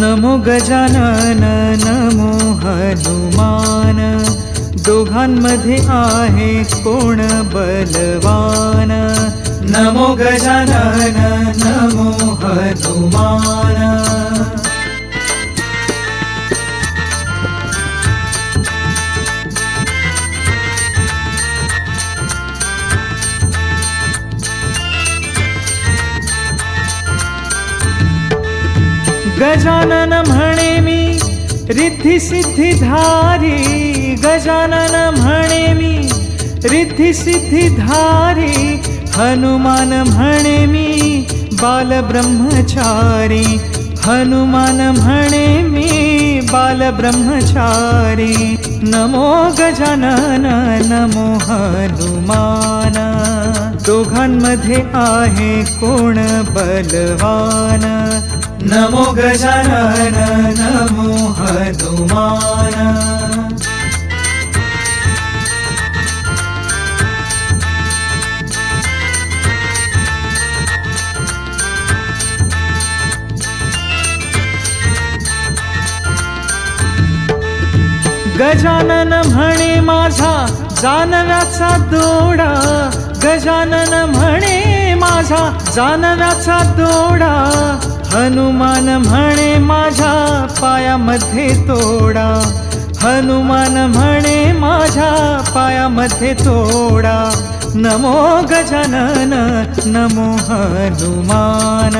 नमो गजानन नमो हनुमान, दोघांमध्ये आहे कोण बलवान। नमो गजानन नमो हनुमान। गजानन म्हणे मी रिद्धी सिद्धी धारी, गजानन म्हणे मी रिद्धी सिद्धी धारी। हनुमान म्हणे मी बाल ब्रह्मचारी, हनुमान म्हणे मी बाल ब्रह्मचारी। नमो गजानन नमो हनुमान, दोघांमध्ये आहे कोण बलवान। नमो गजानन नमो हनुमान। गजानन म्हणे माझा जानव्याचा दोडा, गजानन म्हणे माझा जानव्याचा दोडा। हनुमान म्हणे माझ्या पायामध्ये तोडा, हनुमान म्हणे माझ्या पायामध्ये तोडा। नमो गजानन नमो हनुमान,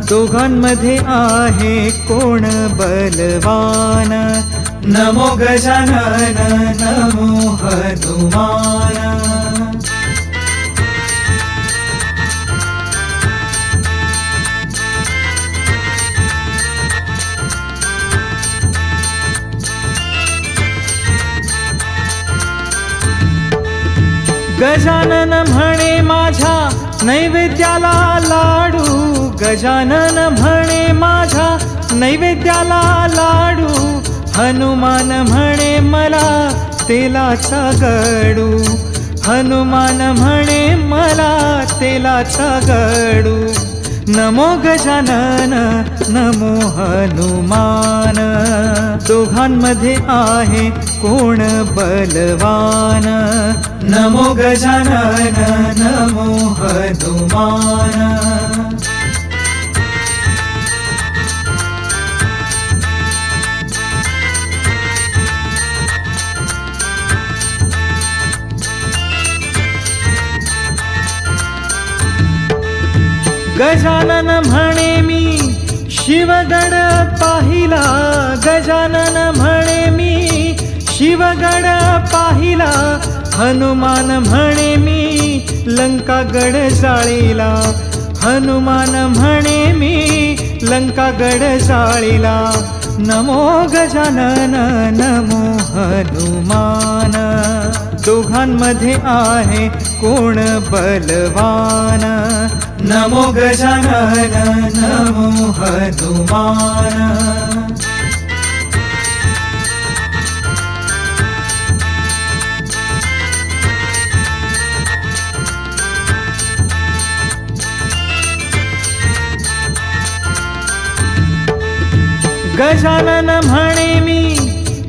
दोघांमध्ये आहे कोण बलवान। नमो गजानन नमो हनुमान। गजानन म्हणे माझ्या नैवेद्याला लाडू, गजानन म्हणे माझ्या नैवेद्याला लाडू। हनुमान म्हणे मला तेलाचा गडू, हनुमान म्हणे मला तेलाचा गडू। नमो गजानन नमो हनुमान, दोघांमध्ये आहे कोण बलवान। नमो गजानन नमो हनुमान। गजानन म्हणे मी शिवगड पाहिला, गजानन म्हणे मी शिवगड पाहिला। हनुमान म्हणे मी लंकागड जाळीला, हनुमान म्हणे मी लंकागड जाळीला। नमो गजानन नमो हनुमान, दोघांमध्ये आहे कोण बलवान। नमो गजानन नमो हनुमान। गजानन म्हणे मी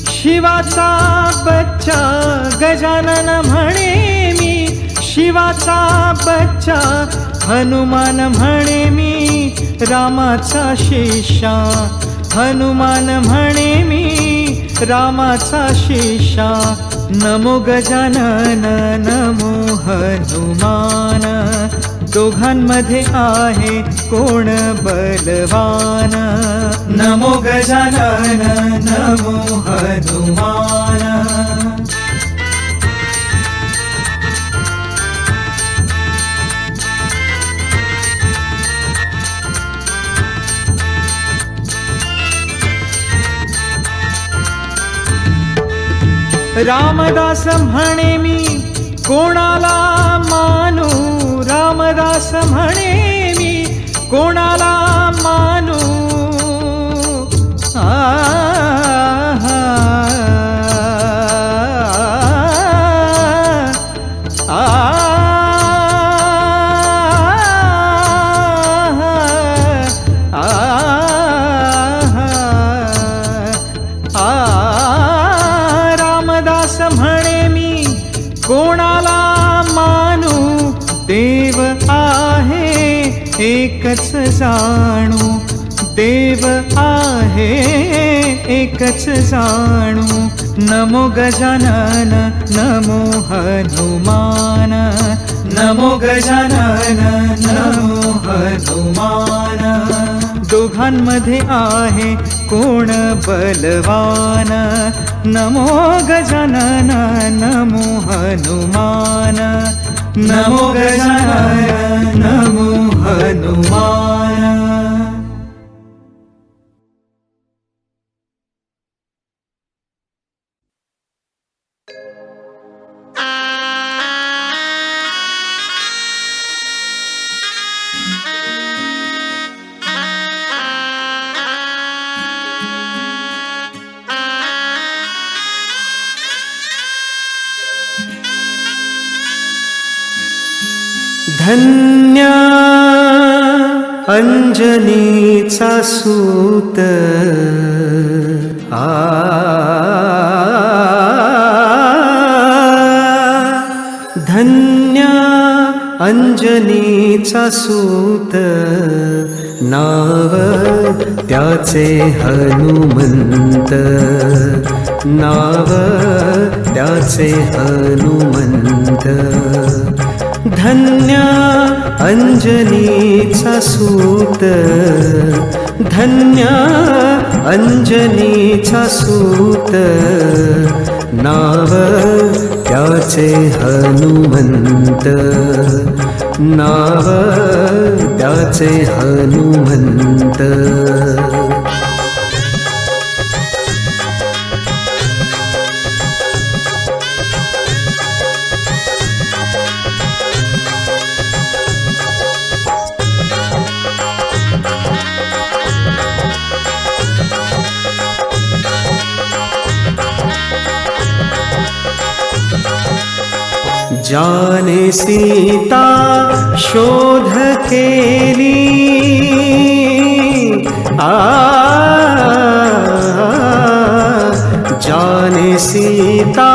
शिवाचा बच्चा, गजानन म्हणे मी शिवाचा बच्चा। हनुमान म्हणे मी रामाचा शिष्या, हनुमान म्हणे मी रामाचा शिष्या। नमो गजानन नमो हनुमान, दोघांमध्ये आहे कोण बलवान। नमो गजानन नमो हनुमान। रामदास म्हणे मी कोणाला मानू, रामदास म्हणे मी कोणाला मानू। एकच जाणू, देव आहे एकच जाणू. नमो गजानन नमो हनुमान, नमो गजानन नमो हनुमान. दोघांमध्ये आहे कोण बलवान, नमो गजानन नमो हनुमान, नमो गजानन नमो हनुमान. धन्य अंजनीचा सूत, धन्य अंजनीचा सूत. नाव त्याचे हनुमंत, नाव त्याचे हनुमंत. धन्य अंजनीचा सूत, धन्य अंजनीचा सूत. नाव त्याचे हनुमंत, नाव त्याचे हनुमंत. जाने सीता शोध केली, जाने सीता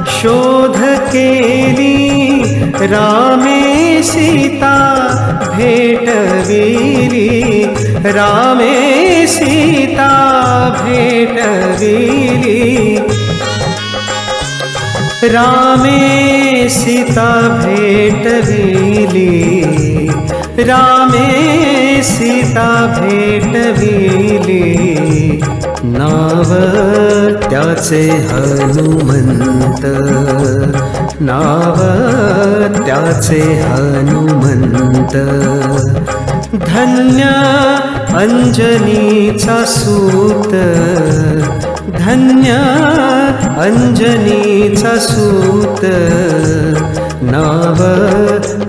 शोध केली. रामे सीता भेटविली, रामे सीता भेटविली. रामे सीता भेटविली, रामे सीता भेटविली. नाव त्याचे हनुमंत, नाव त्याचे हनुमंत. धन्य अंजनीचा सूत, धन्य अंजनीचा सूत. नाव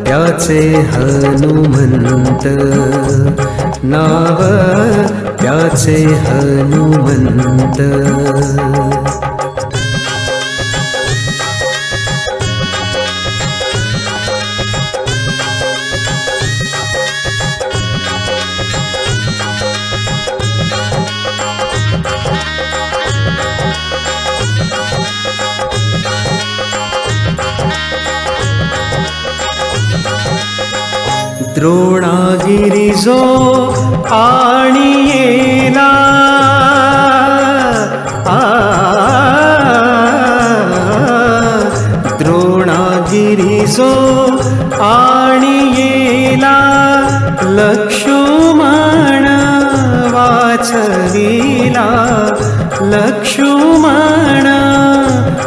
त्याचे हनुमंत, नाव त्याचे हनुमंत. द्रोणागिरी जो आणियेला, द्रोणागिरी जो आणियेला. लक्ष्मण वाचविला, लक्ष्मण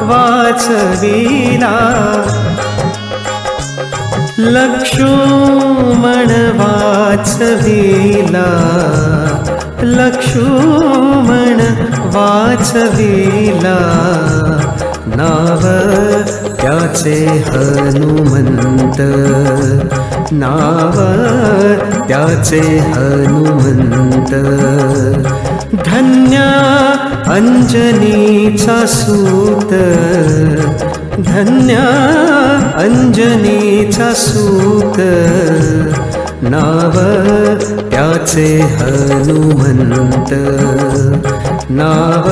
वाचविला. लक्ष्मण वाचविला, लक्ष्मण वाचविला. नाव त्याचे हनुमंत, नाव त्याचे हनुमंत. धन्य अंजनीचा सूत, धन्य अंजनीचा सूत. नाव त्याचे हनुमंत, नाव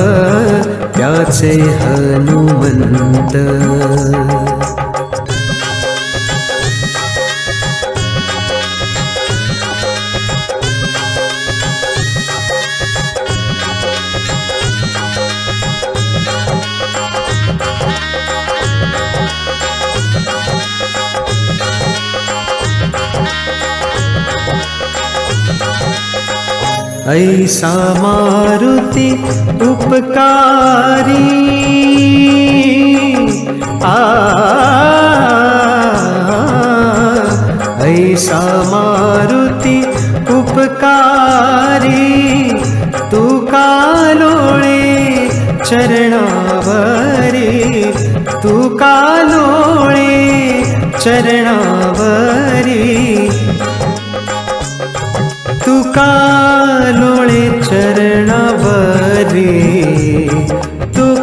त्याचे हनुमंत. ऐसा मारुती उपकारी ऐसा मारुती उपकारी तू का लोळे चरणावरी तू का लोळे चरणावरी तू का